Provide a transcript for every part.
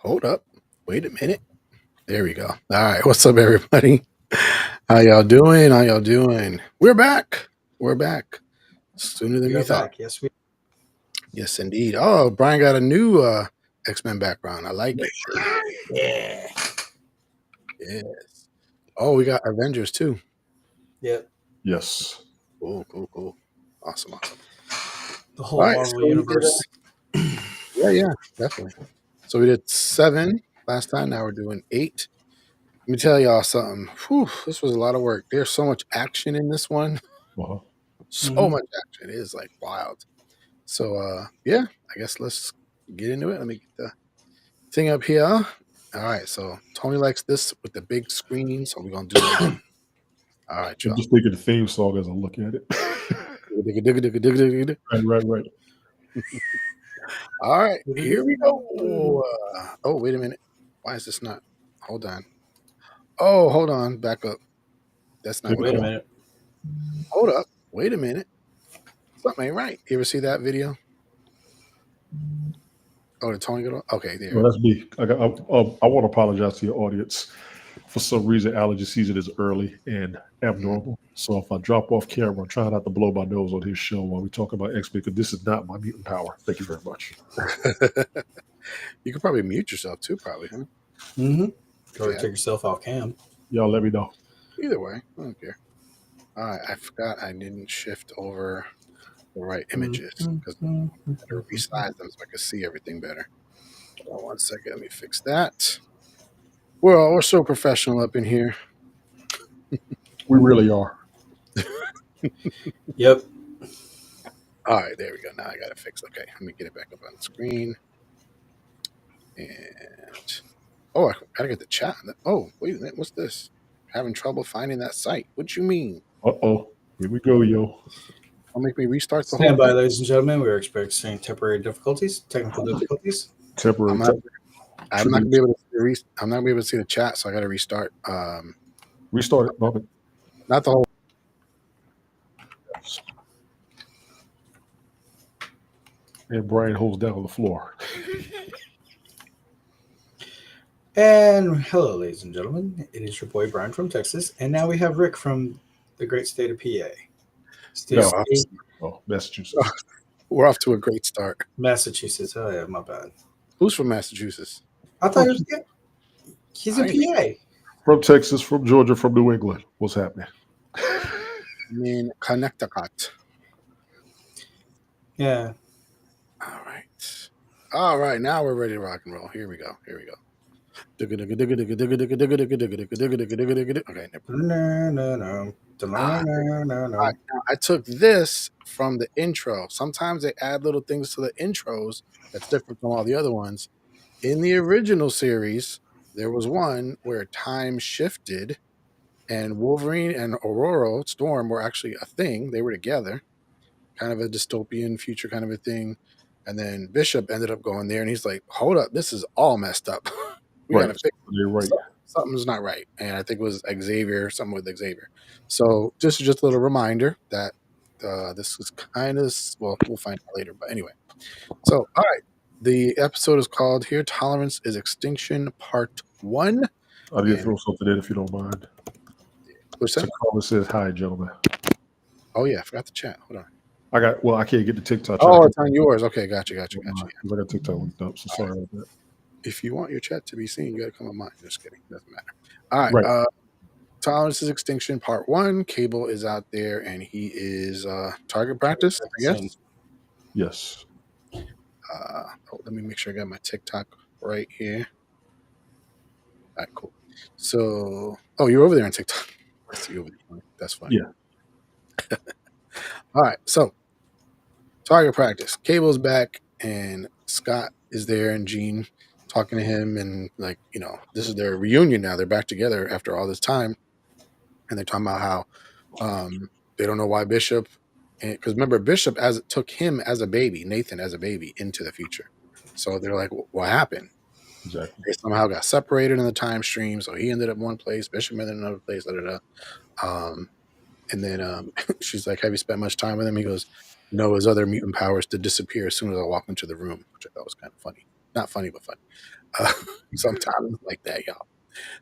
Hold up. Wait a minute. There we go. All right. What's up, everybody? How y'all doing? How y'all doing? We're back. We're back. Sooner than We we are thought. back. Yes, we. Yes, indeed. Oh, Brian got a new X-Men background. I like it. Yeah. Yes. Oh, we got Avengers too. Yep. Yes. Cool. Awesome. The whole All right. Marvel So we did, universe. yeah, definitely. So we did 7 last time. Now we're doing 8. Let me tell y'all something. Whew, this was a lot of work. There's so much action in this one. Uh-huh. So much action. It is like wild. So yeah, I guess let's get into it. Let me get the thing up here. All right, so Tony likes this with the big screen, so we're gonna do that. All right, I'm y'all. just thinking the theme song as I look at it. Right. All right, here we go. Oh, wait a minute. Why is this not? Hold on. Oh, hold on. Back up. That's not. Take Wait it a off. minute. Hold up. Wait a minute. Something ain't right. You ever see that video? Oh, did Tony go? Okay, there. No, that's me. I want to apologize to your audience. For some reason, allergy season is early and abnormal. So if I drop off camera, I'm trying not to blow my nose on his show while we talk about X-Men, because this is not my mutant power. Thank you very much. You could probably mute yourself too, probably. Huh? Or Yeah. take yourself off cam. Y'all let me know. Either way, I don't care. All right, I forgot I didn't shift over the right images because I had to resize them so I could see everything better. Hold on 1 second, let me fix that. We're so professional up in here. We really are. Yep. All right, there we go. Now I got it fixed. Okay, let me get it back up on the screen. And I gotta get the chat. Oh, wait a minute, what's this? Having trouble finding that site. What you mean? Uh-oh. Here we go, yo. Don't make me restart the whole Stand by, thing. ladies and gentlemen. We are experiencing temporary difficulties, technical difficulties. Temporary. I'm not gonna be able to I'm not gonna be able to see the chat, so I gotta restart. Restart it. Moment. Not the whole. And Brian holds down on the floor. And hello, ladies and gentlemen. It is your boy Brian from Texas, and now we have Rick from the great state of PA. Massachusetts. We're off to a great start. Massachusetts. Oh yeah, my bad. Who's from Massachusetts? I thought he was. He's in PA. From Texas, from Georgia, from New England. What's happening? I mean, Connecticut. Yeah. All right. Now we're ready to rock and roll. Here we go. Okay. No. Now, I took this from the intro. Sometimes they add little things to the intros that's different from all the other ones. In the original series, there was one where time shifted and Wolverine and Aurora Storm were actually a thing. They were together, kind of a dystopian future kind of a thing. And then Bishop ended up going there and he's like, hold up, this is all messed up. We gotta fix it. You're right. Something's not right. And I think it was Xavier, something with Xavier. So just a little reminder that this is kind of, well, we'll find out later. But anyway. So, all right. The episode is called Here Tolerance is Extinction Part 1. I need to throw something in if you don't mind. What's that? Caller says, hi, gentlemen. Oh, yeah. I forgot to chat. Hold on. I can't get the TikTok. Oh, it's on yours. Okay. Gotcha. I got TikTok linked up, so sorry about that. If you want your chat to be seen, you got to come on mine. Just kidding. Doesn't matter. All right. Tolerance is Extinction Part 1. Cable is out there, and he is target practice, I guess. Yes. Let me make sure I got my TikTok right here. All right, cool. So, you're over there on TikTok. I see you over there. That's fine. Yeah. All right, so target practice. Cable's back, and Scott is there, and Jean talking to him, and like this is their reunion now. They're back together after all this time, and they're talking about how they don't know why Bishop, because remember Bishop took him as a baby, Nathan as a baby into the future. So they're like, what happened? Exactly. They somehow got separated in the time stream, so he ended up one place, Bishop ended up in another place. And then she's like, "Have you spent much time with him?" He goes, "No, his other mutant powers did disappear as soon as I walked into the room," which I thought was kind of funny. Not funny, but funny. Sometimes it's like that, y'all,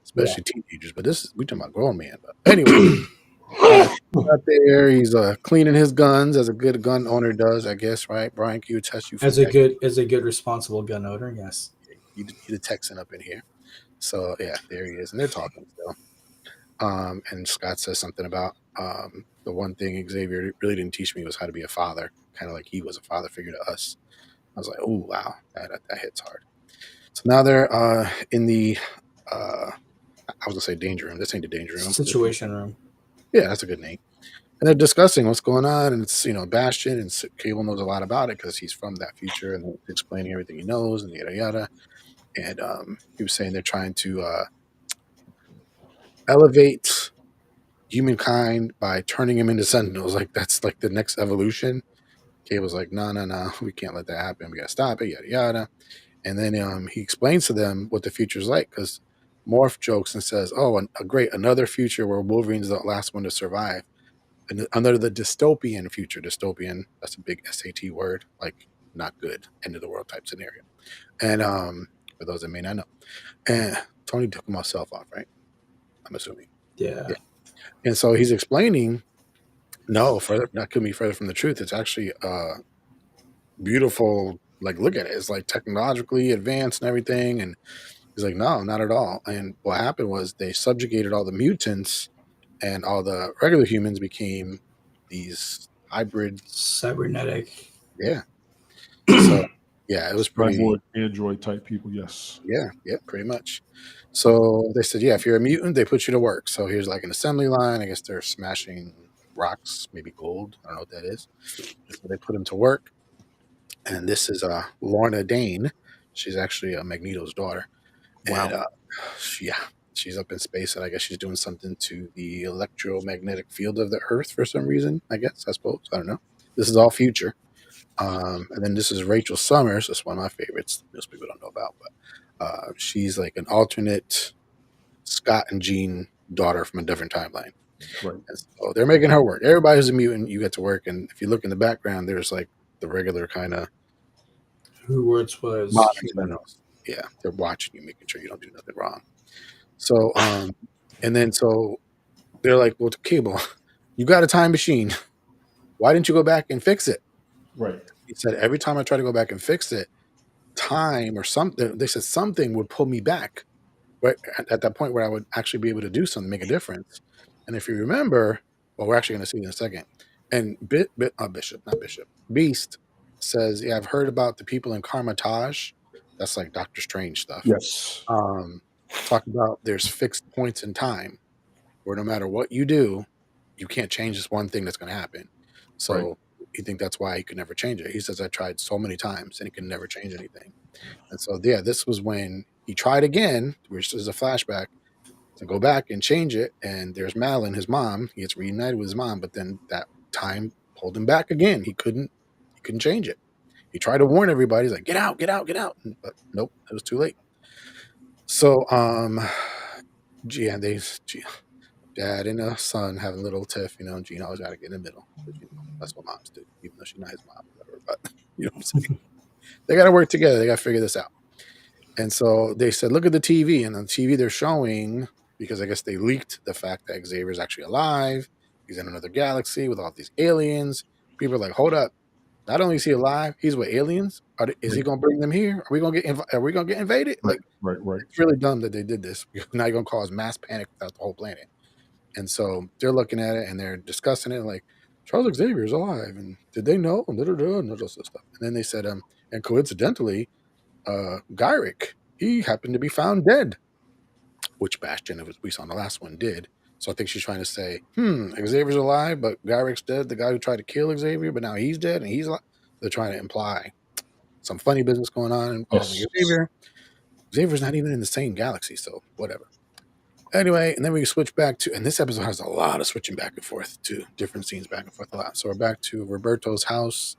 especially teenagers. But we talking about grown man. But anyway, out there, he's cleaning his guns as a good gun owner does, I guess, right? Brian, can you attest you as a good responsible gun owner? Yes, you the Texan up in here. So yeah, there he is, and they're talking still. And Scott says something about the one thing Xavier really didn't teach me was how to be a father, kind of like he was a father figure to us. I was like, oh, wow, that hits hard. So now they're in the, I was going to say danger room. This ain't the danger room. Situation room. Yeah, that's a good name. And they're discussing what's going on. And it's, Bastion, and Cable knows a lot about it because he's from that future and explaining everything he knows and yada, yada. And he was saying they're trying to elevate humankind by turning him into sentinels. Like that's like the next evolution. Cable's like, no, we can't let that happen. We gotta stop it, yada yada. And then he explains to them what the future's like, because Morph jokes and says, "Oh, great, another future where Wolverine's the last one to survive, and under the dystopian future." Dystopian, that's a big SAT word, like not good, end of the world type scenario. And for those that may not know, and Tony took himself off, right? I'm assuming. Yeah. And so he's explaining, no, that couldn't be further from the truth. It's actually beautiful. Like, look at it. It's like technologically advanced and everything. And he's like, no, not at all. And what happened was they subjugated all the mutants, and all the regular humans became these hybrid cybernetic. Yeah. So yeah, it was pretty Android type people. Yes. Yeah, pretty much. So they said, yeah, if you're a mutant, they put you to work. So here's like an assembly line. I guess they're smashing rocks, maybe gold. I don't know what that is. So they put him to work. And this is Lorna Dane. She's actually Magneto's daughter. Wow. And she's up in space, and I guess she's doing something to the electromagnetic field of the Earth for some reason, I suppose. I don't know. This is all future. And then this is Rachel Summers. That's one of my favorites. Most people don't know about, but she's like an alternate Scott and Jean daughter from a different timeline. Right. And so they're making her work. Everybody who's a mutant, you get to work. And if you look in the background, there's like the regular kind of who words was yeah, they're watching you, making sure you don't do nothing wrong. So and then so they're like, well, Cable, you got a time machine. Why didn't you go back and fix it? Right. He said, every time I try to go back and fix it, time or something, they said something would pull me back right at that point where I would actually be able to do something, make a difference. And if you remember, well, we're actually going to see in a second. And Beast says, yeah, I've heard about the people in Karmatage. That's like Doctor Strange stuff. Yes. Talk about there's fixed points in time where no matter what you do, you can't change this one thing that's going to happen. So right. You think that's why he could never change it. He says, I tried so many times and he can never change anything. And so, yeah, this was when he tried again, which is a flashback, to go back and change it. And there's Malin, his mom. He gets reunited with his mom, but then that time pulled him back again. He couldn't change it. He tried to warn everybody. He's like, get out. But nope, it was too late. So, dad and a son having a little tiff, Jean always got to get in the middle. But, that's what moms do, even though she's not his mom, whatever. But you know what I'm saying? They got to work together. They got to figure this out. And so they said, look at the TV. And on the TV, they're showing, because I guess they leaked the fact that Xavier is actually alive. He's in another galaxy with all these aliens. People are like, hold up. Not only is he alive, he's with aliens. Is he going to bring them here? Are we going to get invaded? Right. It's really dumb that they did this. Now you're going to cause mass panic throughout the whole planet. And so they're looking at it and they're discussing it like, Charles Xavier is alive. And did they know? And all this stuff. And then they said, and coincidentally, Gyrick, he happened to be found dead, which Bastion, as we saw in the last one, did. So I think she's trying to say, Xavier's alive, but Gyrick's dead. The guy who tried to kill Xavier, but now he's dead and he's alive. They're trying to imply some funny business going on involving Yes. Xavier. Xavier's not even in the same galaxy, so whatever. Anyway, and then we switch back to, and this episode has a lot of switching back and forth to different scenes back and forth a lot. So we're back to Roberto's house.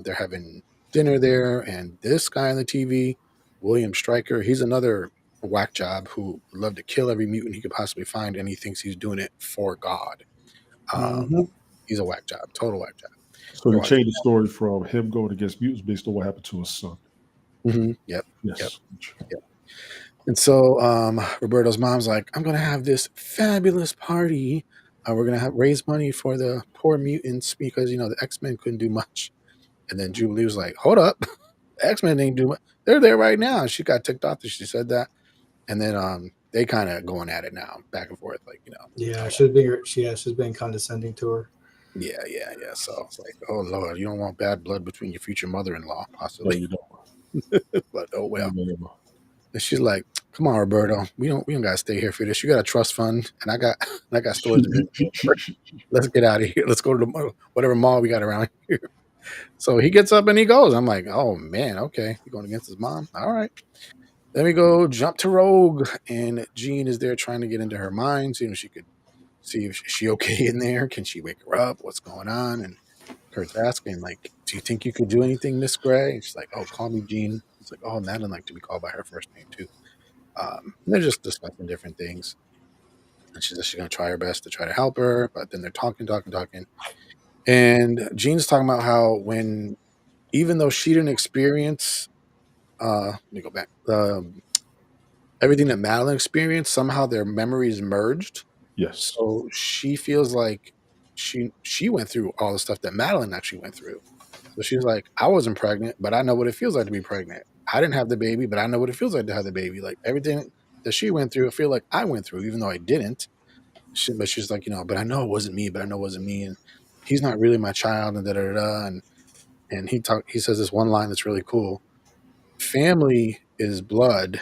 They're having dinner there, and this guy on the TV, William Stryker, he's another whack job who would love to kill every mutant he could possibly find, and he thinks he's doing it for God. He's a whack job, total whack job. So they changed the story from him going against mutants based on what happened to his son. Yep. Yes. Yep. And so Roberto's mom's like, I'm going to have this fabulous party. We're going to raise money for the poor mutants because, the X-Men couldn't do much. And then Jubilee was like, hold up. X-Men ain't do much. They're there right now. And she got ticked off that she said that. And then they kind of going at it now, back and forth, Yeah, she's been condescending to her. Yeah. So it's like, oh, Lord, you don't want bad blood between your future mother-in-law, possibly. No, you don't. But, oh, well. No. And she's like, "Come on, Roberto. We don't gotta stay here for this. You got a trust fund, and I got stores to do. Let's get out of here. Let's go to the whatever mall we got around here." So he gets up and he goes. I'm like, "Oh man, okay. He's going against his mom. All right." Then we go jump to Rogue, and Jean is there trying to get into her mind, so she could see if she's okay in there. Can she wake her up? What's going on? And Kurt's asking, like, "Do you think you could do anything, Miss Gray?" And she's like, "Oh, call me Jean." It's like, "Oh, Madeline like to be called by her first name too." They're just discussing different things, and she says she's gonna try her best to try to help her. But then they're talking, and Jean's talking about how even though she didn't experience, let me go back, everything that Madeline experienced, somehow their memories merged. Yes. So she feels like she went through all the stuff that Madeline actually went through. So she's like, I wasn't pregnant, but I know what it feels like to be pregnant. I didn't have the baby, but I know what it feels like to have the baby. Like everything that she went through, I feel like I went through, even though I didn't. But she's like, but I know it wasn't me, and he's not really my child, and da da da. And he says this one line that's really cool. Family is blood.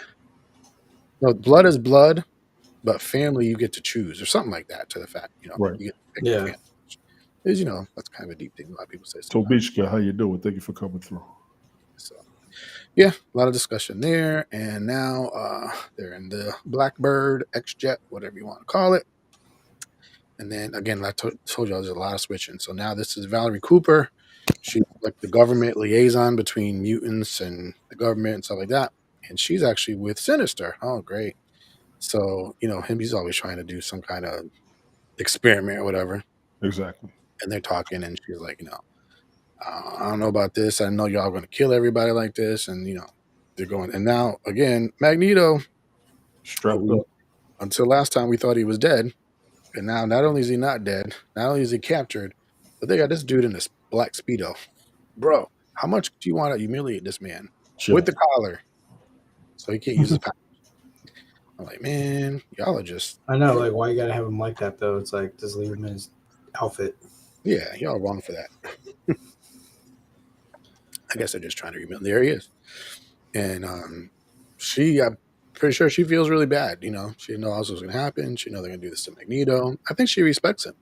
No, blood is blood, but family you get to choose, or something like that. To the fact, right? You get to pick your family. Is that's kind of a deep thing. A lot of people say. Tobishka, how you doing? Thank you for coming through. So, yeah, a lot of discussion there, and now they're in the Blackbird X-Jet, whatever you want to call it. And then again, I told you there's a lot of switching. So now this is Valerie Cooper. She's like the government liaison between mutants and the government and stuff like that. And she's actually with Sinister. Oh, great. So, he's always trying to do some kind of experiment or whatever. Exactly. And they're talking, and she's like, I don't know about this. I know y'all going to kill everybody like this. And, they're going. And now, again, Magneto. Strapped up. Until last time, we thought he was dead. And now, not only is he not dead, not only is he captured, but they got this dude in this black Speedo. Bro, how much do you want to humiliate this man? Sure. With the collar. So he can't use his powers. I'm like, man, y'all are just... I know, like, why you got to have him like that, though? It's like, just leave him in his outfit. Yeah, y'all are wrong for that. I guess they're just trying to humiliate. There he is. And I'm pretty sure she feels really bad. She didn't know else was going to happen. She know they're going to do this to Magneto. I think she respects him.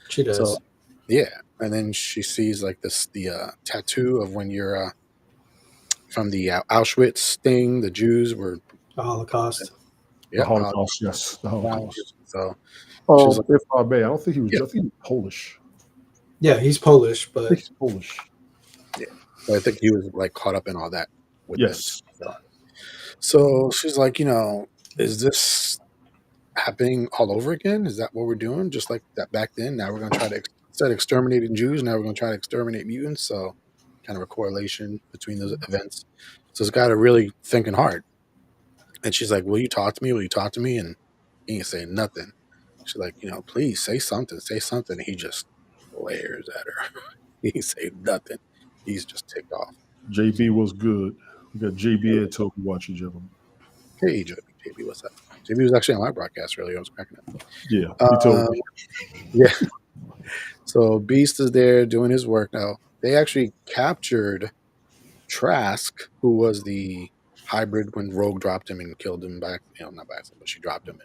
She does. So, yeah. And then she sees like the tattoo of when you're from the Auschwitz thing. The Jews were the Holocaust. Yeah, the Holocaust. Yes, the Holocaust. So, like, if I may, I don't think he was. I think he was Polish. Yeah, he's Polish, but he's Polish. Yeah, but I think he was like caught up in all that. With yes. Them. So she's like, is this happening all over again? Is that what we're doing? Just like that back then? Now we're going to try to, instead of exterminating Jews, now we're going to try to exterminate mutants. So kind of a correlation between those events. So it's got her really thinking hard. And she's like, will you talk to me? Will you talk to me? And he ain't saying nothing. She's like, please say something. Say something. And he just glares at her. He ain't saying nothing. He's just ticked off. JB was good. We got JB and Toby watching, gentlemen. Hey, JB, what's up? JB was actually on my broadcast earlier. I was cracking up. Yeah, he told me. Yeah. So Beast is there doing his work now. They actually captured Trask, who was the hybrid when Rogue dropped him and killed him back. Not by accident, but she dropped him.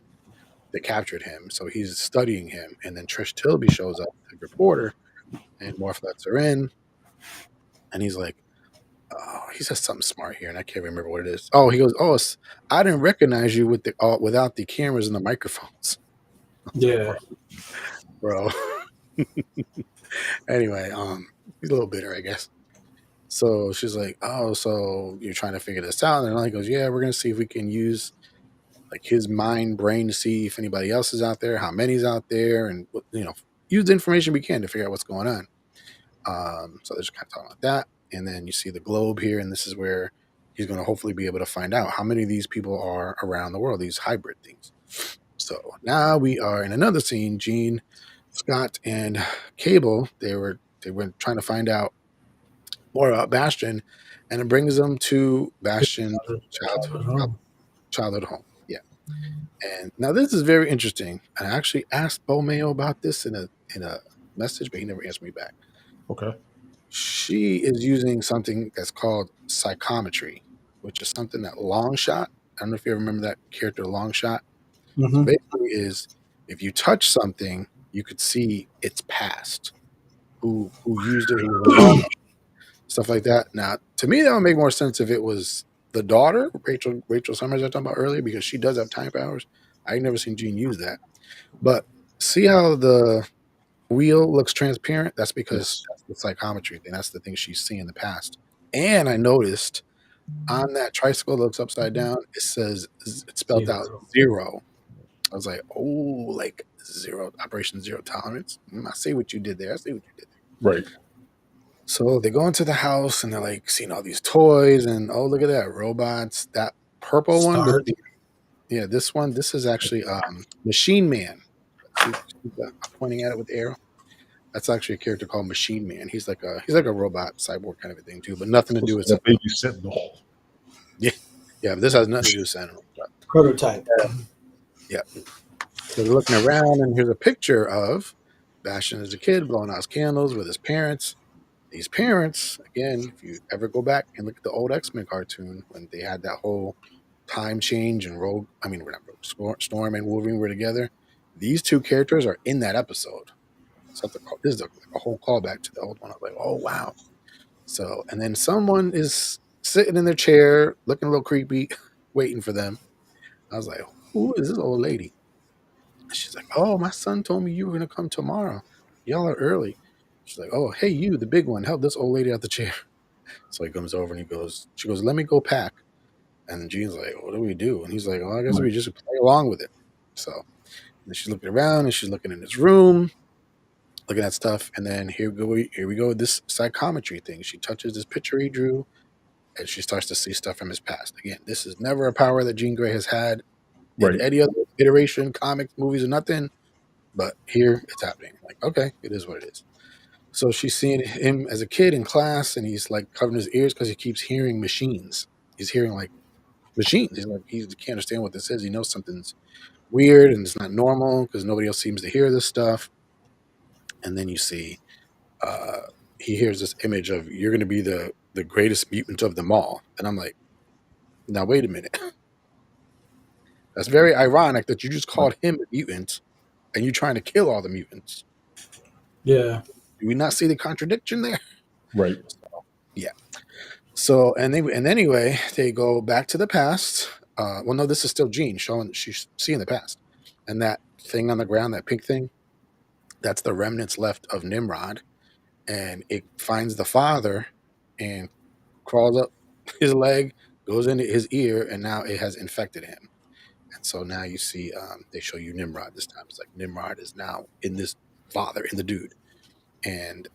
they captured him. So he's studying him. And then Trish Tilby shows up, the reporter, and Morph lets her in. And he's like, he says something smart here, and I can't remember what it is. Oh, he goes, I didn't recognize you with without the cameras and the microphones. Yeah. Bro. Anyway, he's a little bitter, I guess. So she's like, oh, so you're trying to figure this out? And he goes, yeah, we're going to see if we can use like his mind brain to see if anybody else is out there, how many's out there, and use the information we can to figure out what's going on. So they're just kind of talking about that. And then you see the globe here, and this is where he's going to hopefully be able to find out how many of these people are around the world, these hybrid things. So now we are in another scene. Jean, Scott, and Cable, they were trying to find out more about Bastion, and it brings them to Bastion's childhood home. Yeah. And now this is very interesting. I actually asked Bo Mayo about this in a message, but he never answered me back. Okay. She is using something that's called psychometry, which is something that Longshot, I don't know if you ever remember that character Longshot. Mm-hmm. So basically is if you touch something, you could see its past, who used it, who was involved, stuff like that. Now, to me, that would make more sense if it was the daughter, Rachel Summers I was talking about earlier, because she does have time powers. I've never seen Jean use that. But see how the wheel looks transparent? That's because that's the psychometry thing. That's the thing she's seen in the past. And I noticed on that tricycle that looks upside down, it's spelled out 0. I was like, oh, like Operation Zero Tolerance. I see what you did there. Right. So they go into the house and they're like seeing all these toys and look at that, robots. That purple one, this is actually Machine Man. See, pointing at it with the arrow. That's actually a character called Machine Man. He's like a robot cyborg kind of a thing too, but nothing to do with baby Sentinel. Yeah, but this has nothing to do with Sentinel. Prototype. Yeah. So they're looking around, and here's a picture of Bastion as a kid blowing out his candles with his parents. These parents, again, if you ever go back and look at the old X-Men cartoon when they had that whole time change and Storm and Wolverine were together, these two characters are in that episode. So this is a whole callback to the old one. I was like, oh, wow. So, and then someone is sitting in their chair, looking a little creepy, waiting for them. I was like, who is this old lady? And she's like, oh, my son told me you were going to come tomorrow. Y'all are early. She's like, oh, hey, you, the big one, help this old lady out the chair. So he comes over and she goes, let me go pack. And Jean's like, what do we do? And he's like, well, I guess we just play along with it. So and she's looking around and she's looking in his room, looking at stuff. And then here we go with this psychometry thing. She touches this picture he drew and she starts to see stuff from his past. Again, this is never a power that Jean Grey has had in any other iteration, comics, movies, or nothing. But here it's happening. Like, okay, it is what it is. So she's seeing him as a kid in class, and he's like covering his ears because he keeps hearing machines. He's hearing like machines. He's like, he can't understand what this is. He knows something's weird and it's not normal because nobody else seems to hear this stuff. And then you see he hears this image of you're going to be the greatest mutant of them all. And I'm like, now wait a minute. That's very ironic that you just called him a mutant and you're trying to kill all the mutants. Yeah. Do we not see the contradiction there? Right. So, yeah. So and anyway, they go back to the past. Well, no, this is still Jean showing she's seeing the past. And that thing on the ground, that pink thing, that's the remnants left of Nimrod. And it finds the father and crawls up his leg, goes into his ear, and now it has infected him. And so now you see they show you Nimrod this time. It's like Nimrod is now in this father, in the dude. And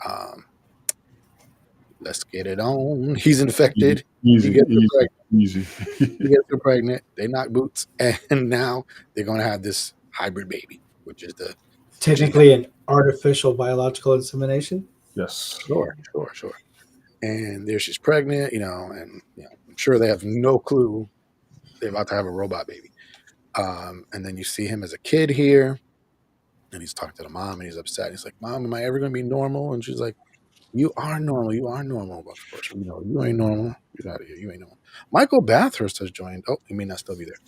let's get it on. He's infected. Easy. He gets her pregnant. They knock boots. And now they're going to have this hybrid baby, which is technically an artificial biological insemination. Yes. Sure. And there she's pregnant, and I'm sure they have no clue they're about to have a robot baby. And then you see him as a kid here, and he's talking to the mom, and he's upset. He's like, Mom, am I ever going to be normal? And she's like, you are normal. You are normal. But of course, you ain't normal. Get out of here. You ain't normal. Michael Bathurst has joined. Oh, he may not still be there.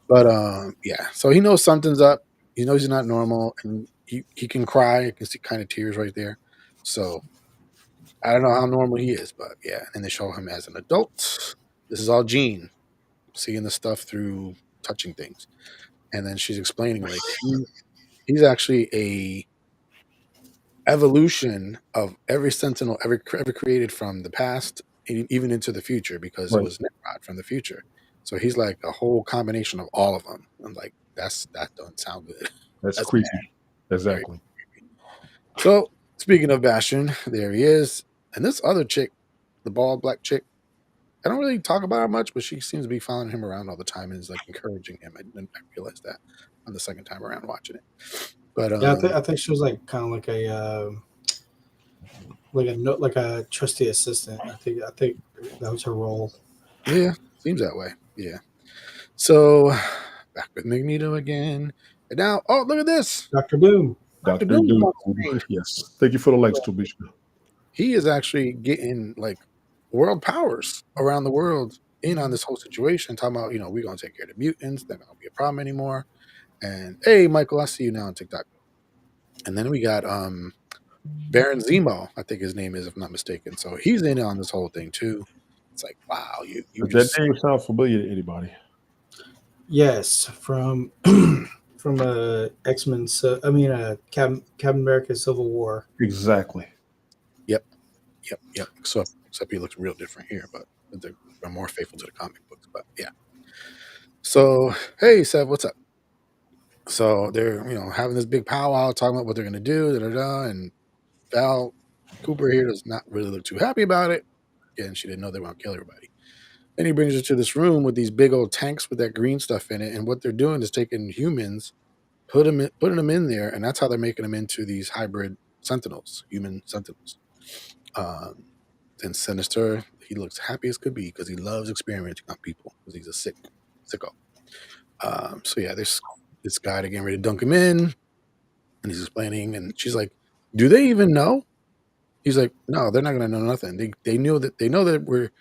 But yeah, so he knows something's up. He knows he's not normal, and he can cry. You can see kind of tears right there. So I don't know how normal he is, but yeah. And they show him as an adult. This is all Jean seeing the stuff through touching things, and then she's explaining like he's actually a evolution of every Sentinel ever created from the past, even into the future, because it Right. was Nimrod from the future. So he's like a whole combination of all of them. I'm like, that doesn't sound good. That's That's creepy. very Exactly. creepy. So speaking of Bastion, there he is, and this other chick, the bald black chick. I don't really talk about her much, but she seems to be following him around all the time and is like encouraging him. I realized that on the second time around watching it. But Yeah, I think she was like kind of like a trusty assistant. I think that was her role. yeah, seems that way. Yeah. So back with Magneto again. And now, oh, look at this. Dr. Doom. Dr. Dr. Doom is Doom. on screen. Yes. Thank you for the likes, Tobisha. He is actually getting like world powers around the world in on this whole situation, talking about, we're going to take care of the mutants. They're not going to be a problem anymore. And hey, Michael, I see you now on TikTok. And then we got Baron Zemo, I think his name is, if I'm not mistaken. So he's in on this whole thing too. It's like, wow, you Does just that name sound familiar to anybody? Yes, from X-Men. Captain America: Civil War. Exactly. Yep. Except he looks real different here, but they're more faithful to the comic books. But yeah. So hey, Seth, what's up? So they're having this big powwow, talking about what they're gonna do, and Val Cooper here does not really look too happy about it. Again, she didn't know they were gonna kill everybody. Then he brings her to this room with these big old tanks with that green stuff in it, and what they're doing is taking humans, putting them in there, and that's how they're making them into these hybrid Sentinels, human Sentinels. And Sinister, he looks happy as could be because he loves experimenting on people because he's a sicko. So yeah, this guy they're getting ready to dunk him in, and he's explaining, and she's like, "Do they even know?" He's like, "No, they're not going to know nothing. They know that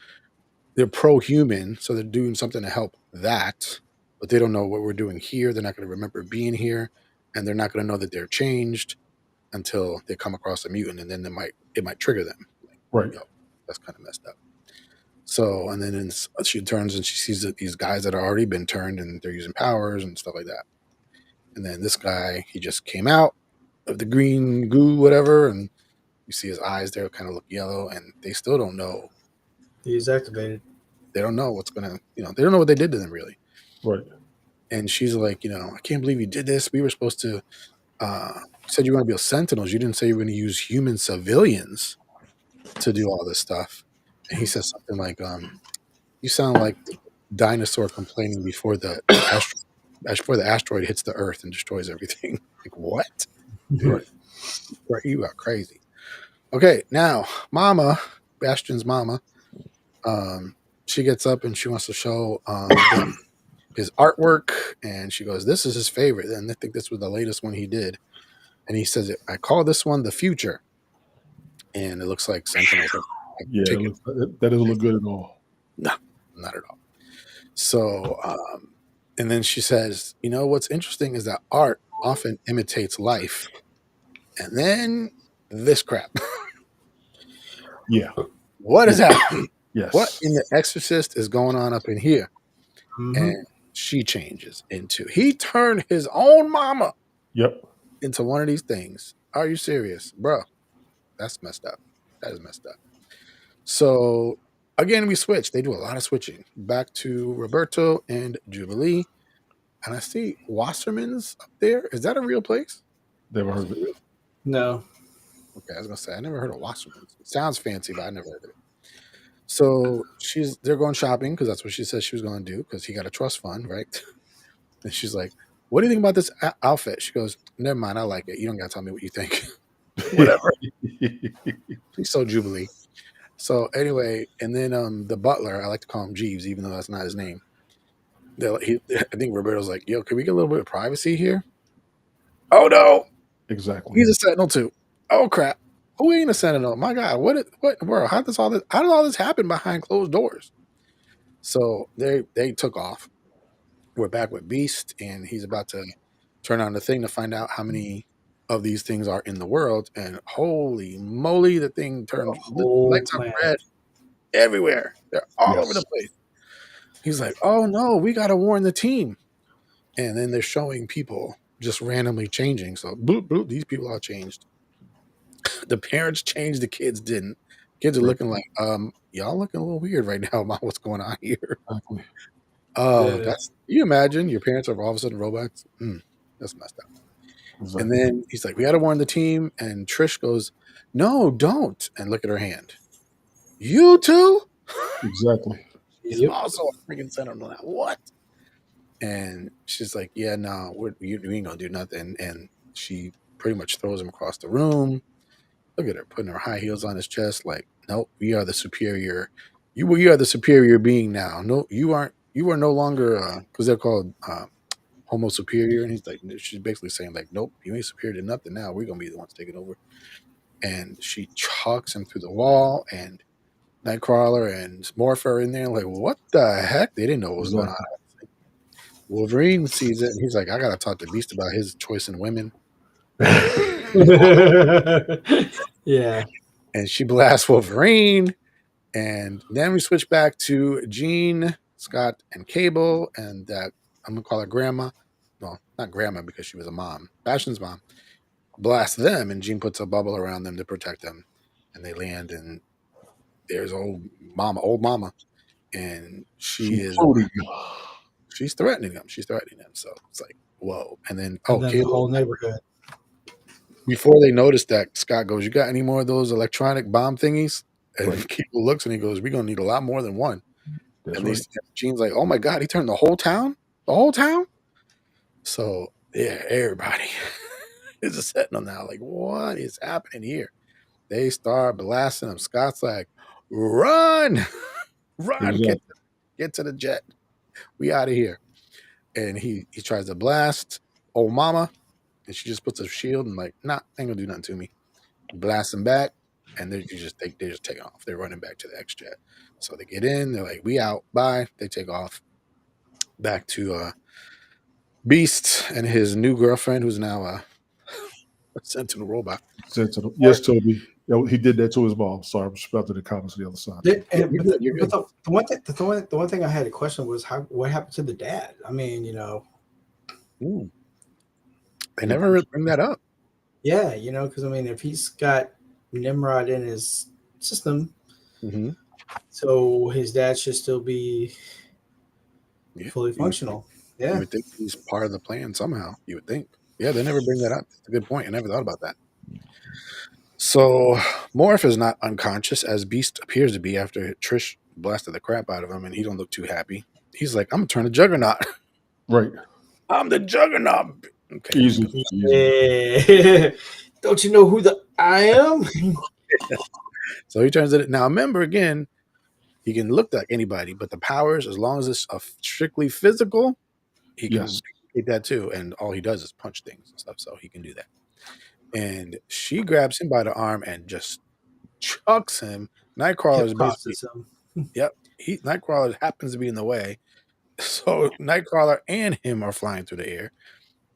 they're pro-human, so they're doing something to help that, but they don't know what we're doing here. They're not going to remember being here, and they're not going to know that they're changed until they come across a mutant, and then it might trigger them. Like, Right. that's kind of messed up." So, and then she turns and she sees that these guys that have already been turned and they're using powers and stuff like that. And then this guy, he just came out of the green goo, whatever, and you see his eyes there kind of look yellow, and they still don't know. He's activated. They don't know what's gonna, they don't know what they did to them really. Right. And she's like, I can't believe you did this. We were supposed to, you said you were going to be Sentinels. You didn't say you were going to use human civilians to do all this stuff. And he says something like, you sound like the dinosaur complaining before the asteroid hits the Earth and destroys everything. Like, what? Dude, you are crazy. Okay, now, Mama, Bastion's mama, she gets up and she wants to show his artwork, and she goes, "This is his favorite." And I think this was the latest one he did. And he says, "I call this one the future." And it looks like Sentinels. Yeah, that doesn't look good at all. No, not at all. So, and then she says, what's interesting is that art often imitates life. And then this crap. Yeah. What is happening? Yes. What in The Exorcist is going on up in here? Mhm. And she changes he turned his own mama Yep. into one of these things. Are you serious? Bro, that's messed up. That is messed up. So again, we switch. They do a lot of switching. Back to Roberto and Jubilee. And I see Wasserman's up there. Is that a real place? Never heard of it. No. Okay, I was gonna say I never heard of Wasserman's. It sounds fancy, but I never heard of it. So they're going shopping because that's what she said she was going to do because he got a trust fund, right? And she's like, "What do you think about this outfit?" She goes, "Never mind, I like it. You don't gotta tell me what you think." Whatever. She's so Jubilee. So anyway, and then the butler, I like to call him Jeeves, even though that's not his name. I think Roberto's like, "Yo, can we get a little bit of privacy here?" Oh no, Exactly. he's a Sentinel too. Oh crap, who ain't a Sentinel? My God, what in the world? How did all this happen behind closed doors? So they took off, we're back with Beast, and he's about to turn on the thing to find out how many of these things are in the world. And holy moly, the thing turns Whole lights up planet. red everywhere. They're all over the Yes. place. He's like, "Oh no, we got to warn the team." And then they're showing people just randomly changing. So bloop bloop, these people all changed. The parents changed, the kids didn't. Kids are Right. looking like, y'all looking a little weird right now about what's going on here. Exactly. Oh, Yeah. that's you imagine your parents are all of a sudden robots? That's messed up. Exactly. And then he's like, "We got to warn the team." And Trish goes, "No, don't." And look at her hand. You too? Exactly. He's Yep. also a freaking Sentinel. What? And she's like, "Yeah, no, we ain't gonna do nothing." And she pretty much throws him across the room. Look at her putting her high heels on his chest. Like, nope, we are the superior. You are the superior being now. No, you aren't. You are no longer because they're called Homo superior. And he's like, she's basically saying like, nope, you ain't superior to nothing now. We're gonna be the ones taking over. And she chalks him through the wall, and Nightcrawler and Morph are in there. Like, what the heck? They didn't know what was going on. Wolverine sees it, and he's like, I gotta talk to Beast about his choice in women. Yeah. And she blasts Wolverine. And then we switch back to Jean, Scott, and Cable, and that I'm gonna call her Grandma. Well, not Grandma because she was a mom. Bastion's mom. Blast them, and Jean puts a bubble around them to protect them. And they land, and there's old mama, and she's threatening them. She's threatening them. So it's like, whoa. And then And then the Cable, whole neighborhood. before they notice that, Scott goes, "You got any more of those electronic bomb thingies?" And Right. Cable looks and he goes, "We're gonna need a lot more than one." That's And right. Jean's like, "Oh my god, he turned the whole town? The whole town?" So yeah, everybody is a Sentinel now. Like, what is happening here? They start blasting him. Scott's like, "Run, run, Exactly. get to the jet. We out of here." And he tries to blast old mama, and she just puts a shield and like, nah, ain't gonna do nothing to me. Blast them back, and they're just taking off. They're running back to the X jet. So they get in. They're like, "We out. Bye." They take off back to Beast and his new girlfriend, who's now a Sentinel robot. Sentinel. Yes, Toby. He did that to his mom. Sorry, I'm just about to the comments on the other side. You're good. But the one thing I had a question was what happened to the dad? I mean, They never really bring that up. yeah, because I mean, if he's got Nimrod in his system, so his dad should still be fully functional. You would think he's part of the plan somehow. You would think. Yeah, they never bring that up. It's a good point. I never thought about that. So Morph is not unconscious, as Beast appears to be after Trish blasted the crap out of him, and he don't look too happy. He's like, "I'm gonna turn the Juggernaut." Right. I'm the Juggernaut. Okay. Easy. Yeah. Don't you know who I am? So he turns it. Now remember again, he can look like anybody, but the powers, as long as it's strictly physical, he can get that too. And all he does is punch things and stuff, so he can do that. And she grabs him by the arm and just chucks him. Nightcrawler is basically Nightcrawler happens to be in the way, so Nightcrawler and him are flying through the air,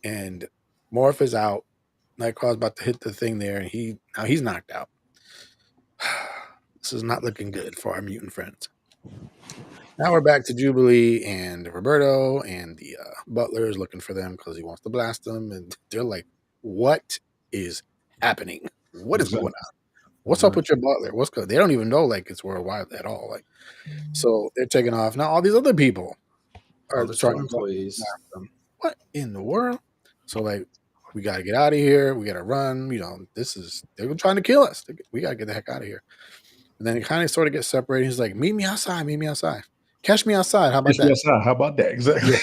and Morph is out. Nightcrawler's about to hit the thing there, and he's knocked out. This is not looking good for our mutant friends. Now we're back to Jubilee and Roberto, and the butler is looking for them because he wants to blast them, and they're like, "What is happening? What is going on? What's up with your butler? What's good?" They don't even know like it's worldwide at all. Like, so they're taking off. Now all these other people are trying to blast them. What in the world? So like, we got to get out of here. We got to run. They're trying to kill us. We got to get the heck out of here. And then it kind of sort of gets separated. He's like, meet me outside. Catch me outside. How about that? How about that? Exactly.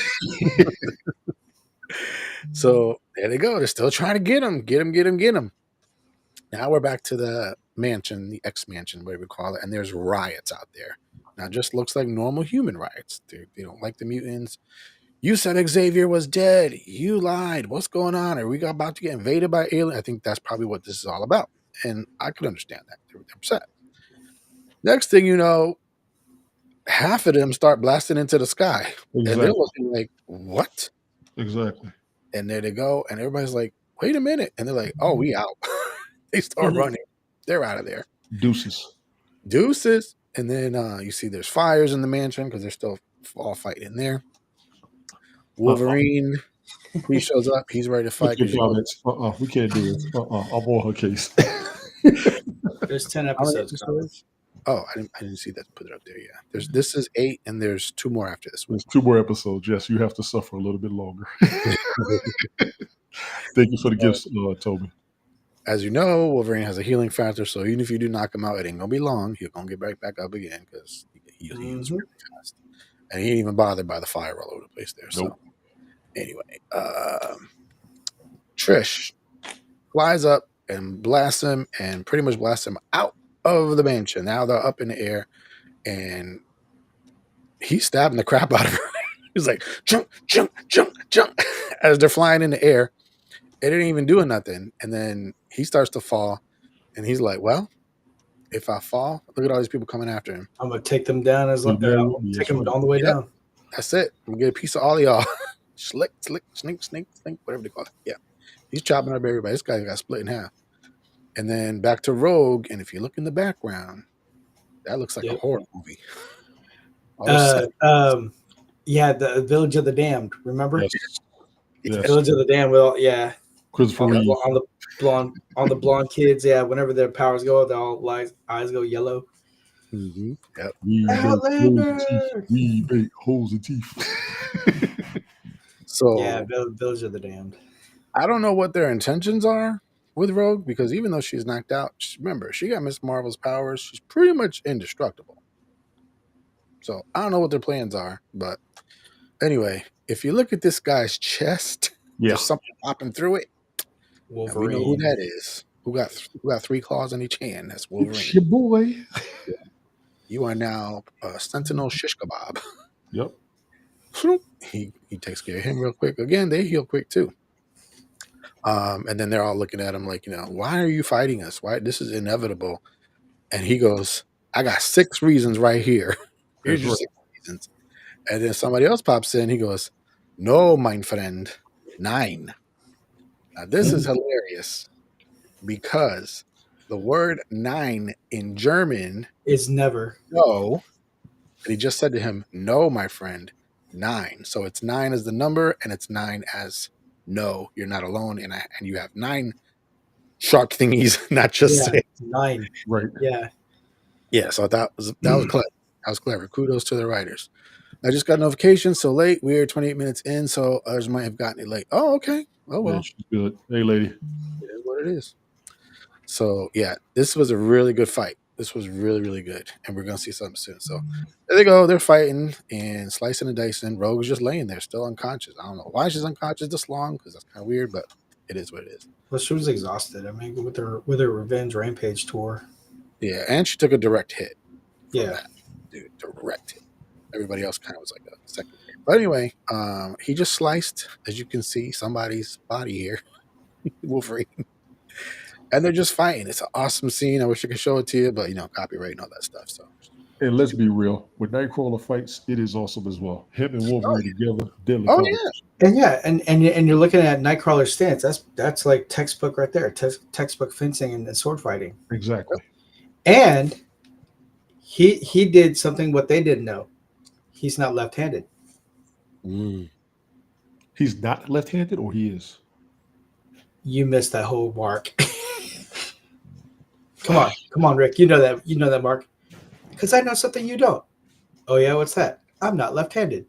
So there they go. They're still trying to get him. Now we're back to the mansion, the X mansion, whatever we call it. And there's riots out there. Now it just looks like normal human riots. They don't like the mutants. You said Xavier was dead. You lied. What's going on? Are we about to get invaded by aliens? I think that's probably what this is all about. And I could understand that. They're upset. Next thing you know, half of them start blasting into the sky, and they're Exactly. looking like, "What?" Exactly. And there they go, and everybody's like, "Wait a minute!" And they're like, "Oh, we out." They start running. They're out of there. Deuces. Deuces. And then you see there's fires in the mansion because they're still all fighting in there. Wolverine, he shows up. He's ready to fight. We can't do this. I'm on her case. There's 10 How many episodes. Coming. episodes? Oh, I didn't see that. Put it up there. Yeah, this is 8, and there's 2 more after this one. There's 2 more episodes. Yes, you have to suffer a little bit longer. Thank you for the gifts, Toby. As you know, Wolverine has a healing factor, so even if you do knock him out, it ain't gonna be long. He's gonna get right back up again because he heals really fast, and he ain't even bothered by the fire all over the place there. Nope. So anyway, Trish flies up and blasts him, and pretty much blasts him out of the mansion. Now they're up in the air, and he's stabbing the crap out of her. He's like, jump, jump, jump, jump, as they're flying in the air. It ain't even doing nothing. And then he starts to fall, and he's like, well, if I fall, look at all these people coming after him. I'm gonna take them down take them on the way down. That's it. I'm gonna get a piece of all of y'all. Slick, snink, whatever they call it. Yeah. He's chopping up everybody. This guy got split in half. And then back to Rogue, and if you look in the background, that looks like a horror movie. Yeah, the Village of the Damned. Remember? Yes. Village of the Damned. Well, yeah. Christopher Reeve. on the blonde kids. Yeah, whenever their powers go, their all eyes go yellow. Mm-hmm. Yep. We bake holes and teeth. So yeah, Village of the Damned. I don't know what their intentions are with Rogue, because even though she's knocked out, remember, she got Miss Marvel's powers. She's pretty much indestructible. So I don't know what their plans are, but anyway, if you look at this guy's chest, there's something popping through it. Wolverine. We know who that is. Who got 3 claws on each hand? That's Wolverine. It's your boy. Yeah. You are now Sentinel Shish Kebab. Yep. He takes care of him real quick. Again, they heal quick too. And then they're all looking at him like, why are you fighting us? Why? This is inevitable. And he goes, I got 6 reasons right here. Here's your 6 reasons. And then somebody else pops in. He goes, no, my friend, 9. Now, this is hilarious because the word 9 in German is never. No. And he just said to him, no, my friend, 9. So it's 9 as the number, and it's 9 as no, you're not alone. And you have 9 shark thingies, not just 6. 9. Right. Yeah. Yeah. So that was clever. That was clever. Kudos to the writers. I just got notification. So late. We're 28 minutes in. So others might have gotten it late. Oh, okay. Oh, well. Yeah, she's good. Hey, lady. It is what it is. So, yeah, this was a really good fight. This was really, really good. And we're going to see something soon. So there they go. They're fighting and slicing and dicing. Rogue is just laying there, still unconscious. I don't know why she's unconscious this long, because that's kind of weird, but it is what it is. Well, she was exhausted. I mean, with her Revenge Rampage tour. Yeah, and she took a direct hit. Yeah. Dude, direct hit. Everybody else kind of was like a second hit. But anyway, he just sliced, as you can see, somebody's body here. Wolverine. And they're just fighting. It's an awesome scene. I wish I could show it to you, but copyright and all that stuff. So, and let's be real, when Nightcrawler fights, it is awesome as well. Him and Wolverine together, deadly. Oh yeah, and you're looking at Nightcrawler's stance. That's like textbook right there. Textbook fencing and sword fighting. Exactly. And he did something what they didn't know. He's not left-handed. He's not left-handed, or he is? You missed that whole mark. Come on, Rick. You know that, Mark. Because I know something you don't. Oh yeah, what's that? I'm not left-handed.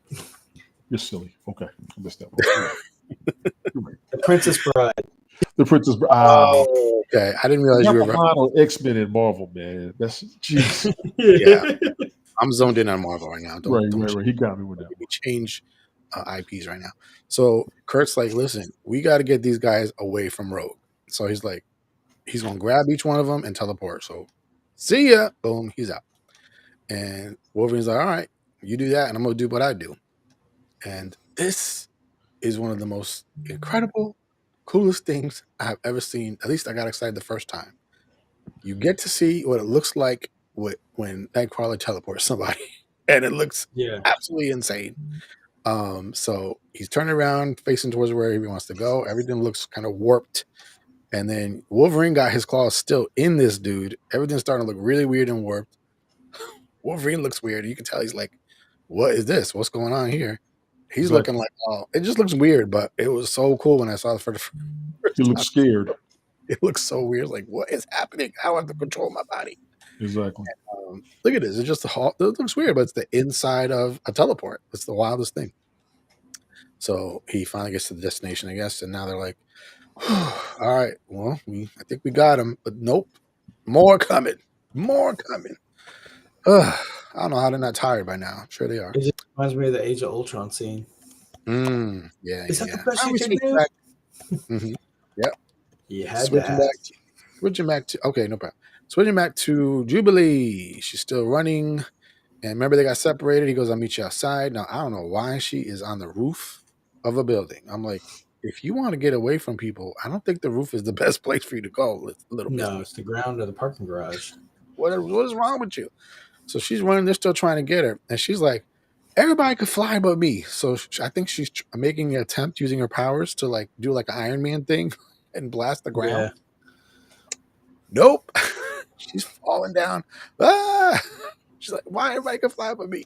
You're silly. Okay, I missed that one. The Princess Bride. The Princess Bride. Oh, okay. I didn't realize you were on X-Men and Marvel, man. That's jeez. Yeah, I'm zoned in on Marvel right now. Right. He got me with that. We change IPs right now. So Kurt's like, listen, we got to get these guys away from Rogue. So he's like, he's gonna grab each one of them and teleport. So, see ya. Boom. He's out. And Wolverine's like, all right, you do that, and I'm gonna do what I do. And this is one of the most incredible, coolest things I've ever seen. At least I got excited the first time. You get to see what it looks like when Nightcrawler teleports somebody. and it looks absolutely insane. So he's turning around, facing towards where he wants to go. Everything looks kind of warped. And then Wolverine got his claws still in this dude. Everything's starting to look really weird and warped. Wolverine looks weird. You can tell he's like, what is this? What's going on here? He's looking like, oh, it just looks weird, but it was so cool when I saw it for the first He looks scared. It looks so weird. Like, what is happening? How I have to control my body. Exactly. And, look at this. It's just it looks weird, but it's the inside of a teleport. It's the wildest thing. So he finally gets to the destination, I guess, and now they're like, all right, well, I think we got him, but nope. More coming. I don't know how they're not tired by now. I'm sure they are. It just reminds me of the Age of Ultron scene. Yeah. Is that the best you can do? Mm-hmm. Yep. You had switching back to okay, no problem. Switching back to Jubilee. She's still running. And remember, they got separated. He goes, I'll meet you outside. Now, I don't know why she is on the roof of a building. I'm like, if you want to get away from people, I don't think the roof is the best place for you to go. No, it's the ground of the parking garage. What is wrong with you? So she's running. They're still trying to get her. And she's like, everybody could fly but me. So I think she's making an attempt using her powers to like do like an Iron Man thing and blast the ground. Yeah. Nope. She's falling down. Ah! She's like, why everybody can fly but me?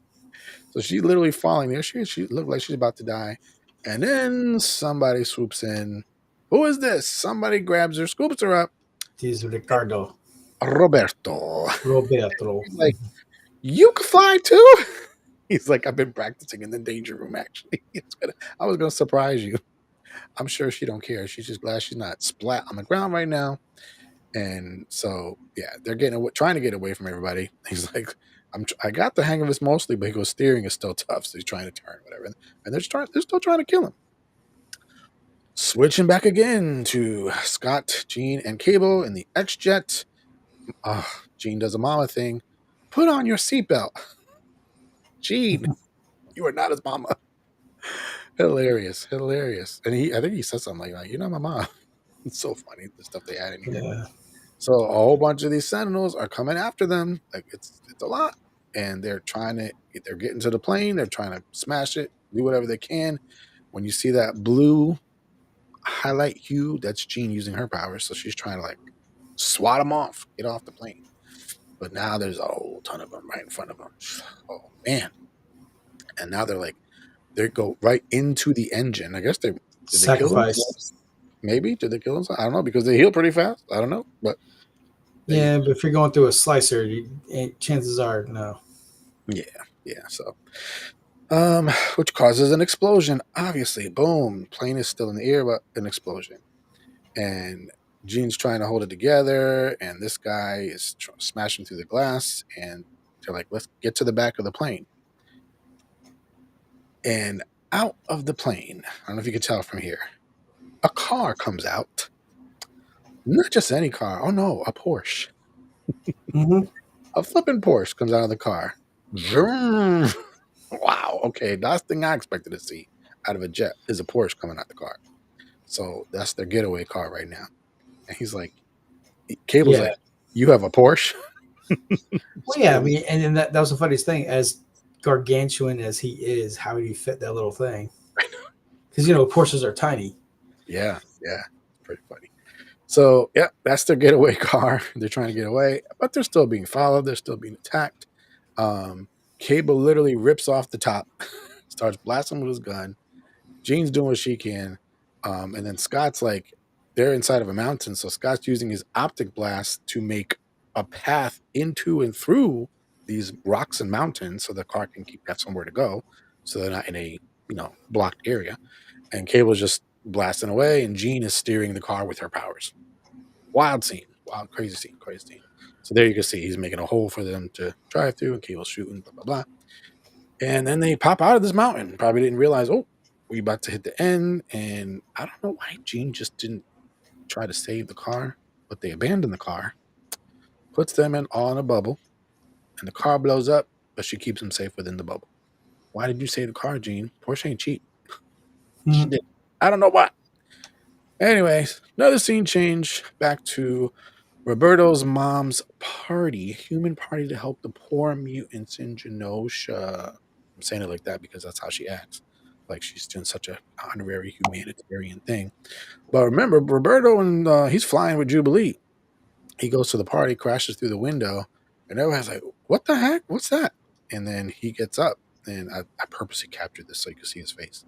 So she's literally falling there. She looked like she's about to die. And then somebody swoops in. Who is this? Somebody grabs her, scoops her up. He's Roberto. He's like, you can fly too? He's like, I've been practicing in the danger room, actually. I was going to surprise you. I'm sure she don't care. She's just glad she's not splat on the ground right now. And so, yeah, they're trying to get away from everybody. He's like, I got the hang of this mostly, but he goes, steering is still tough, so he's trying to turn, whatever. And they're still trying to kill him. Switching back again to Scott, Jean, and Cable in the X-Jet. Jean does a mama thing. Put on your seatbelt. Jean, you are not his mama. Hilarious. And I think he said something like, you're not my mom. It's so funny, the stuff they add in here. Yeah. So a whole bunch of these Sentinels are coming after them. Like it's a lot. And they're getting to the plane. They're trying to smash it, do whatever they can. When you see that blue highlight hue, that's Jean using her powers. So she's trying to like swat them off, get off the plane. But now there's a whole ton of them right in front of them. Oh, man. And now they go right into the engine. I guess did they kill them? Maybe. Did they kill them? I don't know, because they heal pretty fast. I don't know. But but if you're going through a slicer, chances are no. Yeah. So, which causes an explosion. Obviously, boom. Plane is still in the air, but an explosion. And Jean's trying to hold it together, and this guy is smashing through the glass, and they're like, let's get to the back of the plane. And out of the plane, I don't know if you can tell from here, a car comes out. Not just any car. Oh, no, a Porsche. Mm-hmm. A flipping Porsche comes out of the car. Vroom. Wow. Okay, last thing I expected to see out of a jet is a Porsche coming out the car. So that's their getaway car right now. And he's like, Cable's like, you have a Porsche? Well, yeah, I mean, and that was the funniest thing. As gargantuan as he is, how do you fit that little thing? Because, Porsches are tiny. Yeah. Pretty funny. So, yeah, that's their getaway car. They're trying to get away, but they're still being followed. They're still being attacked. Cable literally rips off the top, starts blasting with his gun. Jean's doing what she can. And then Scott's like, they're inside of a mountain. So Scott's using his optic blast to make a path into and through these rocks and mountains so the car can have somewhere to go. So they're not in a, blocked area. And Cable's just blasting away, and Jean is steering the car with her powers. Wild scene. Wild, crazy scene. So there you can see he's making a hole for them to drive through, and Cable's shooting, blah, blah, blah. And then they pop out of this mountain. Probably didn't realize, we're about to hit the end. And I don't know why Jean just didn't try to save the car, but they abandoned the car, puts them all in a bubble, and the car blows up, but she keeps them safe within the bubble. Why did you save the car, Jean? Porsche ain't cheap. She did. I don't know why. Anyways, another scene change back to Roberto's mom's party, human party to help the poor mutants in Genosha. I'm saying it like that because that's how she acts. Like she's doing such a honorary humanitarian thing. But remember, Roberto and he's flying with Jubilee. He goes to the party, crashes through the window, and everyone's like, "What the heck? What's that?" And then he gets up, and I purposely captured this so you can see his face,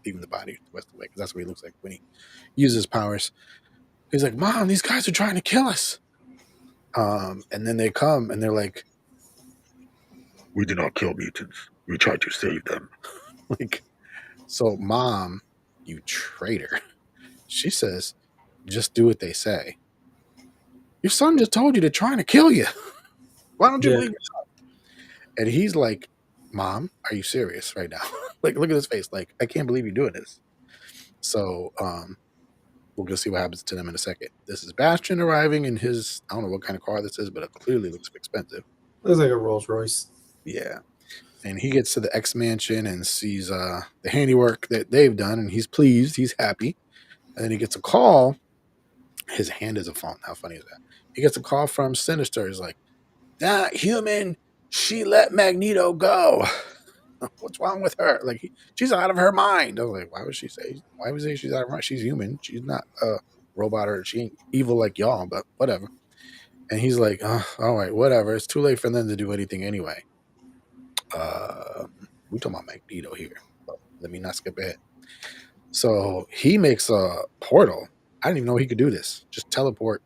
leaving the body the rest of the way, because that's what he looks like when he uses powers. He's like, "Mom, these guys are trying to kill us." And then they come and they're like, "We did not kill mutants. We tried to save them." Like, so Mom, you traitor. She says, "Just do what they say." Your son just told you they're trying to kill you. Why don't you believe your son? And he's like, "Mom, are you serious right now?" Like, look at his face. Like, I can't believe you're doing this. So, we're going to see what happens to them in a second. This is Bastion arriving in his, I don't know what kind of car this is, but it clearly looks expensive. Looks like a Rolls Royce. Yeah. And he gets to the X Mansion and sees the handiwork that they've done, and he's pleased. He's happy. And then he gets a call. His hand is a phone. How funny is that? He gets a call from Sinister. He's like, "That human, she let Magneto go. What's wrong with her? Like, she's out of her mind." I was like, why would she say she's out of her mind? She's human. She's not a robot, or she ain't evil like y'all, but whatever. And he's like, "Oh, all right, whatever. It's too late for them to do anything anyway." We talking about Magneto here. But let me not skip ahead. So he makes a portal. I didn't even know he could do this. Just teleport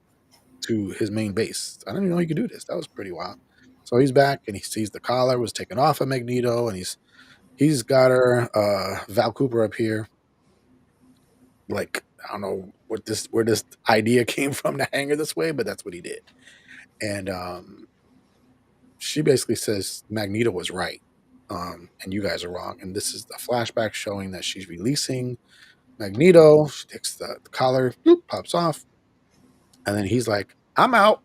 to his main base. I didn't even know he could do this. That was pretty wild. So he's back and he sees the collar was taken off of Magneto, and he's got her Val Cooper up here. Like, I don't know where this idea came from to hang her this way, but that's what he did. And she basically says Magneto was right, and you guys are wrong. And this is the flashback showing that she's releasing Magneto. She takes the collar, bloop, pops off, and then he's like, "I'm out."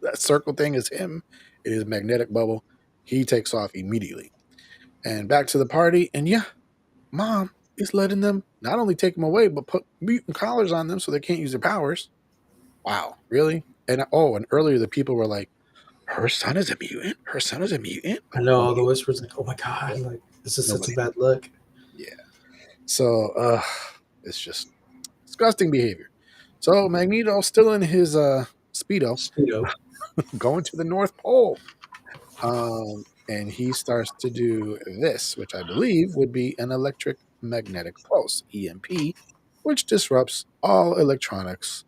That circle thing is him. It is magnetic bubble. He takes off immediately. And back to the party. And yeah, Mom is letting them not only take them away, but put mutant collars on them so they can't use their powers. Wow, really? And earlier the people were like, "Her son is a mutant? Her son is a mutant?" I know all the whispers like, "Oh my god, like this is such a bad look." Yeah. So it's just disgusting behavior. So Magneto's still in his Speedo. Going to the North Pole. And he starts to do this, which I believe would be an electric magnetic pulse, EMP, which disrupts all electronics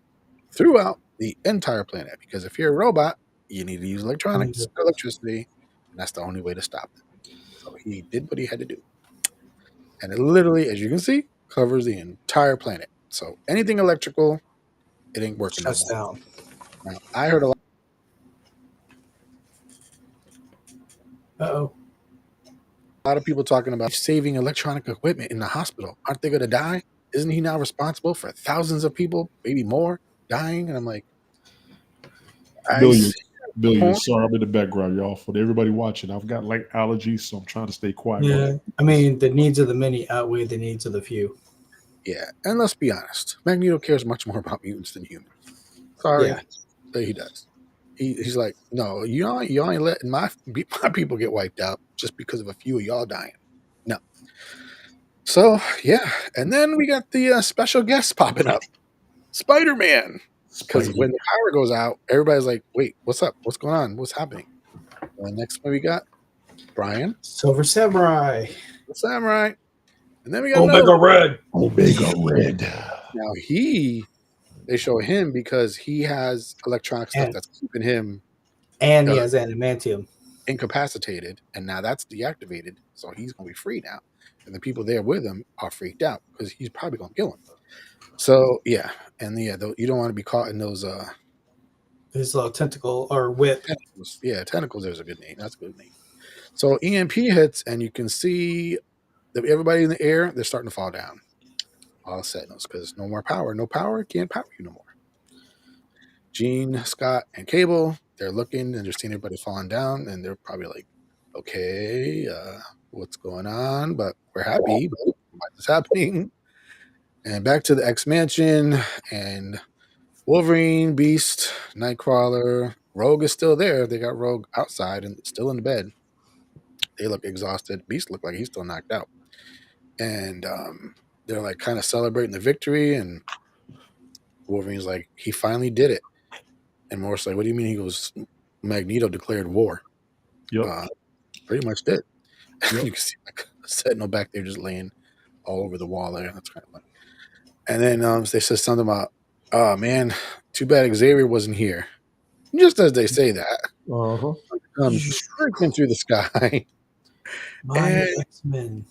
throughout the entire planet. Because if you're a robot, you need to use electronics, electricity, and that's the only way to stop it. So he did what he had to do. And it literally, as you can see, covers the entire planet. So anything electrical, it ain't working. Shuts down. Now, I heard a lot. Uh-oh. A lot of people talking about saving electronic equipment in the hospital. Aren't they going to die? Isn't he now responsible for thousands of people, maybe more, dying? And I'm like, billions. Sorry, I'm in the background, y'all. For everybody watching, I've got like allergies, so I'm trying to stay quiet. Yeah, I mean, the needs of the many outweigh the needs of the few. Yeah, and let's be honest, Magneto cares much more about mutants than humans. Sorry, but he does. He's like, "No, y'all ain't letting my people get wiped out just because of a few of y'all dying." No. So yeah, and then we got the special guests popping up, Spider-Man. Because when the power goes out, everybody's like, "Wait, what's up? What's going on? What's happening?" And the next one we got Brian, Silver Samurai, and then we got Omega Red. Now they show him because he has electronic stuff that's keeping him, and he has adamantium, incapacitated, and now that's deactivated, so he's gonna be free now. And the people there with him are freaked out because he's probably gonna kill him. So yeah, and you don't want to be caught in those his little tentacle or whip. Tentacles. Yeah, tentacles. There's a good name. That's a good name. So EMP hits, and you can see that everybody in the air, they're starting to fall down. All Sentinels, because no more power. No power, can't power you no more. Jean, Scott, and Cable, they're looking and they're seeing everybody falling down, and they're probably like, "Okay, what's going on?" But we're happy. What is happening? And back to the X Mansion, and Wolverine, Beast, Nightcrawler, Rogue is still there. They got Rogue outside and still in the bed. They look exhausted. Beast looked like he's still knocked out. And they're like kind of celebrating the victory. And Wolverine's like, he finally did it. And Morris like, what do you mean? He goes, Magneto declared war. Yep. Pretty much did. Yep. You can see like Sentinel back there just laying all over the wall there. That's kind of funny. And then they said something about, oh man, too bad Xavier wasn't here. Just as they say that, shrinking through the sky. My X-Men.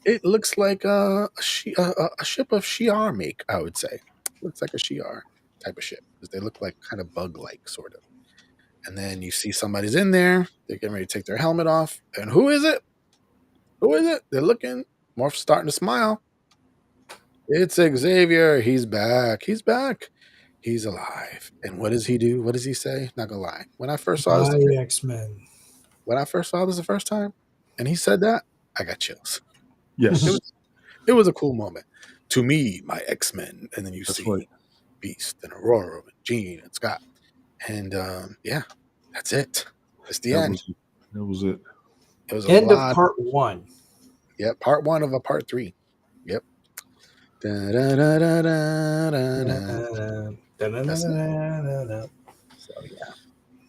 It looks like a ship of Shi'ar make, I would say. Looks like a Shi'ar type of ship because they look like kind of bug-like, sort of. And then you see somebody's in there. They're getting ready to take their helmet off. And who is it? Who is it? They're looking. Morph's starting to smile. It's Xavier. He's back. He's back. He's alive. And what does he do? What does he say? Not gonna lie. When I first saw this, X-Men. When I first saw this the first time, and he said that, I got chills. Yes. It was a cool moment. To me, my X-Men. And then you see right. Beast and Aurora and Jean and Scott. And yeah, that's it. It's the end. That was it. It was End of part 1. Yep, part 1 of a part 3. Yep. So yeah,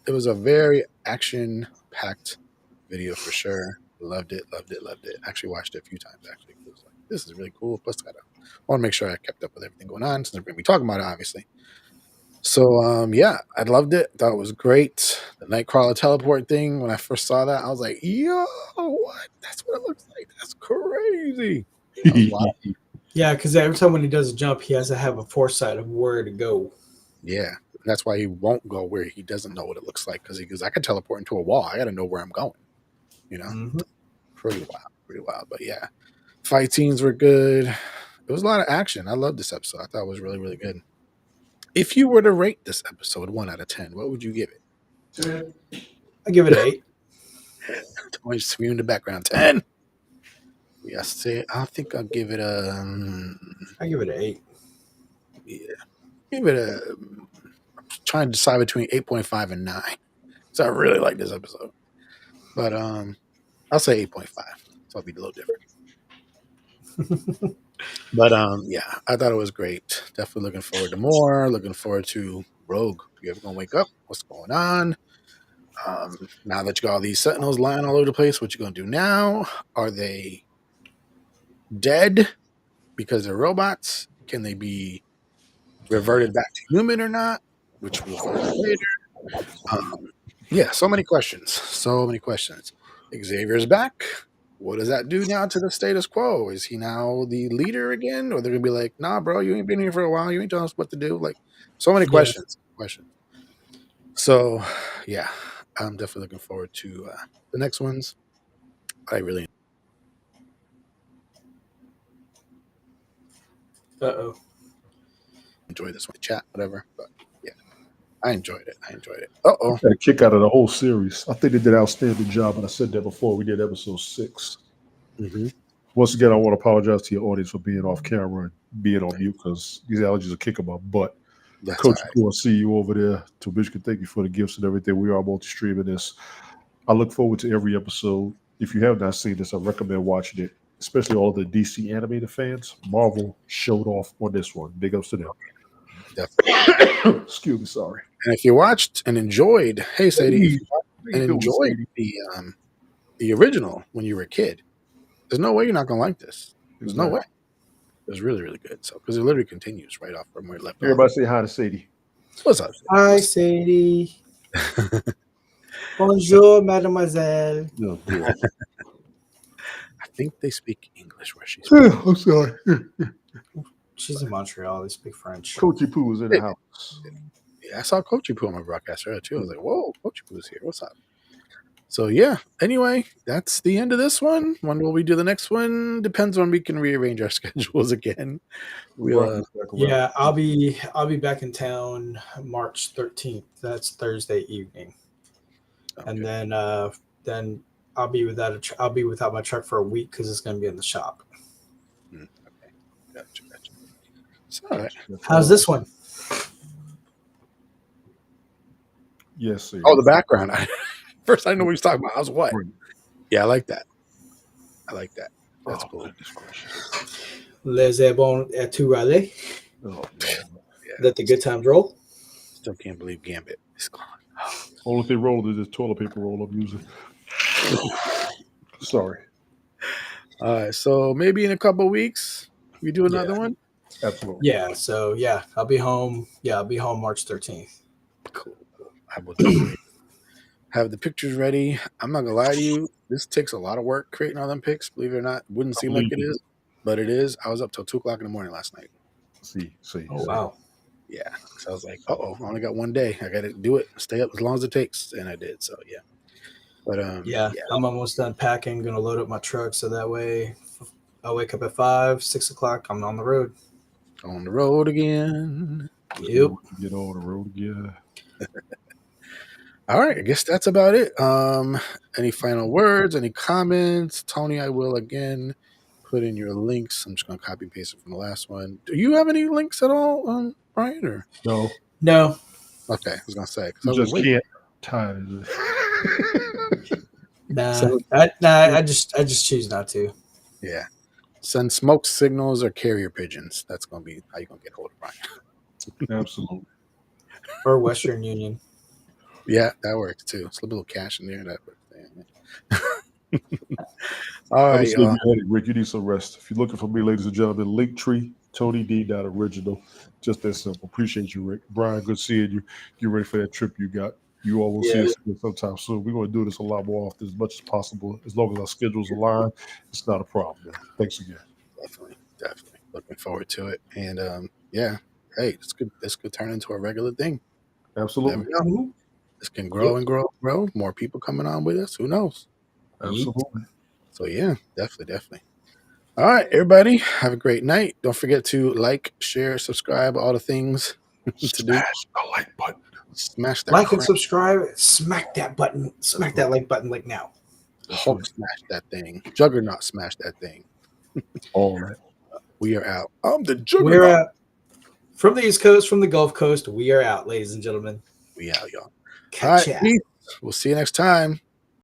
it was a very action-packed video for sure. Loved it. Actually watched it a few times. Actually, it was like, this is really cool. Plus, I want to make sure I kept up with everything going on since we're going to be talking about it, obviously. So yeah, I loved it. Thought it was great. The Nightcrawler teleport thing. When I first saw that, I was like, "Yo, what? That's what it looks like. That's crazy." Yeah, because every time when he does a jump, he has to have a foresight of where to go. Yeah, that's why he won't go where he doesn't know what it looks like. Because he goes, "I could teleport into a wall. I got to know where I'm going." You know, pretty wild. But yeah, fight scenes were good. There was a lot of action. I loved this episode. I thought it was really, really good. If you were to rate this episode 1 out of 10, what would you give it? I give it an 8. Don't scream in the background. 10. Yes, I think I'll give it I give it an 8. Yeah, give it a. I'm trying to decide between 8.5 and 9. So I really like this episode, but I'll say 8.5. So I'll be a little different. But yeah, I thought it was great. Definitely looking forward to more. Looking forward to Rogue. You ever gonna wake up? What's going on? Now that you got all these Sentinels lying all over the place, what you gonna do now? Are they dead because they're robots? Can they be reverted back to human or not? Which we'll find out later. Yeah, so many questions. Xavier's back. What does that do now to the status quo? Is he now the leader again? Or they're going to be like, nah, bro, you ain't been here for a while. You ain't telling us what to do. Like, so many questions. So, yeah, I'm definitely looking forward to the next ones. I really enjoy this one. Chat, whatever. But, yeah, I enjoyed it. Uh-oh. I got a kick out of the whole series. I think they did an outstanding job, and I said that before we did episode 6. Mm-hmm. Once again, I want to apologize to your audience for being off camera and being on mute because these allergies are kicking my butt. That's Coach, right. I see you over there. Tobishka, thank you for the gifts and everything. We are multi-streaming this. I look forward to every episode. If you have not seen this, I recommend watching it, especially all the DC animated fans. Marvel showed off on this one. Big ups to them. Definitely. Excuse me, sorry. And if you watched and enjoyed, hey Sadie, and enjoyed the original when you were a kid, there's no way you're not gonna like this. There's no way. It was really, really good. So because it literally continues right off from where it left off. Everybody say hi to Sadie. What's up? Hi, Sadie. Bonjour, mademoiselle. No, I think they speak English where she's I'm sorry. She's in Montreal. They speak French. Coachy Poo was in the house. Yeah, I saw Coachy Poo on my broadcast earlier too. I was like, whoa, Coachy Poo's here. What's up? So yeah, anyway, that's the end of this one. When will we do the next one? Depends on we can rearrange our schedules again. Yeah, I'll be back in town March 13th. That's Thursday evening. Okay. And then I'll be without my truck for a week because it's going to be in the shop. Okay, gotcha. So, all right. How's this one? Yes, sir. Oh, the background. First, I didn't know what he was talking about. I was what? Right. Yeah, I like that. That's Oh, cool. goodness gracious. Les bon et tout aller. Oh, Lord. Yeah. Let the good times roll. Still can't believe Gambit is gone. Only thing rolled is this toilet paper roll I'm using. Sorry. All right, so maybe in a couple of weeks we do another one. Absolutely. Yeah. So yeah, I'll be home. Yeah, I'll be home March 13th. Cool. I will definitely have the pictures ready. I'm not gonna lie to you. This takes a lot of work creating all them pics. Believe it or not, wouldn't seem like it is, but it is. I was up till 2:00 in the morning last night. See. Oh wow. Yeah, so I was like, I only got one day. I got to do it. Stay up as long as it takes, and I did. So yeah. But Yeah, I'm almost done packing. Gonna load up my truck so that way I'll wake up at 5, 6 o'clock. I'm on the road. on the road again. Yep. Get on the road again. All right, I guess that's about it. Any final words? Any comments? Tony, I will again put in your links. I'm just gonna copy and paste it from the last one. Do you have any links at all, Brian? Or No. okay, I was gonna say You because just can't tie it. Nah. So- I just choose not to. Yeah, send smoke signals or carrier pigeons. That's gonna be how you're gonna get hold of Brian. Absolutely. Or Western Union. Yeah, that works too. Slip a little cash in there. That works. All right, Obviously, y'all. you had it, Rick. You need some rest. If you're looking for me, ladies and gentlemen, Linktree, Tony D. Original. Just that simple. Appreciate you, Rick. Brian, good seeing you. Get ready for that trip you got. You all will see us again sometime soon. We're going to do this a lot more often, as much as possible. As long as our schedules align, it's not a problem, man. Thanks again. Definitely. Looking forward to it. And yeah, hey, this could turn into a regular thing. Absolutely. Never know. This can grow and grow and grow. More people coming on with us. Who knows? Absolutely. So yeah, definitely. All right, everybody, have a great night. Don't forget to like, share, subscribe, all the things to do. Smash the like button. Smash that Like and subscribe. Smack that button. Smack that like button like now. Hulk smash that thing. Juggernaut smash that thing. All right. We are out. I'm the Juggernaut. We're out. From the East Coast, from the Gulf Coast, we are out, ladies and gentlemen. We out, y'all. Catch All ya. right, peace. We'll see you next time.